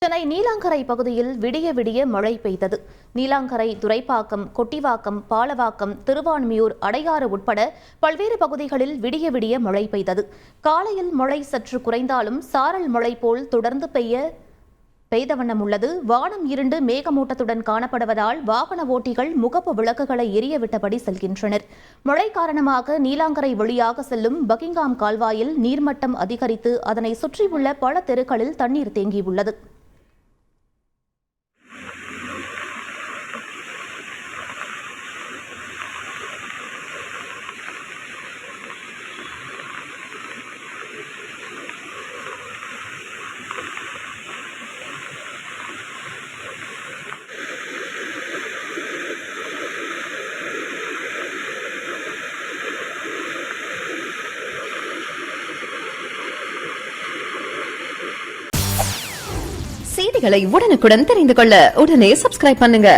சென்னை நீலாங்கரை பகுதியில் விடிய விடிய மழை பெய்தது. நீலாங்கரை, துரைப்பாக்கம், கொட்டிவாக்கம், பாலவாக்கம், திருவான்மியூர், அடையாறு உட்பட பல்வேறு பகுதிகளில் விடிய விடிய மழை பெய்தது. காலையில் மழை சற்று குறைந்தாலும் சாரல் மழை போல் தொடர்ந்து பெய்த வண்ணம் உள்ளது. வானம் இருண்டு மேகமூட்டத்துடன் காணப்படுவதால் வாகன ஓட்டிகள் முகப்பு விளக்குகளை எரியவிட்டபடி செல்கின்றனர். மழை காரணமாக நீலாங்கரை வழியாக செல்லும் பக்கிங்காம் கால்வாயில் நீர்மட்டம் அதிகரித்து அதனை சுற்றியுள்ள பல தெருக்களில் தண்ணீர் தேங்கியுள்ளது. செய்திகளை உடனுக்குடன் தெரிந்து கொள்ள உடனே சப்ஸ்கிரைப் பண்ணுங்க.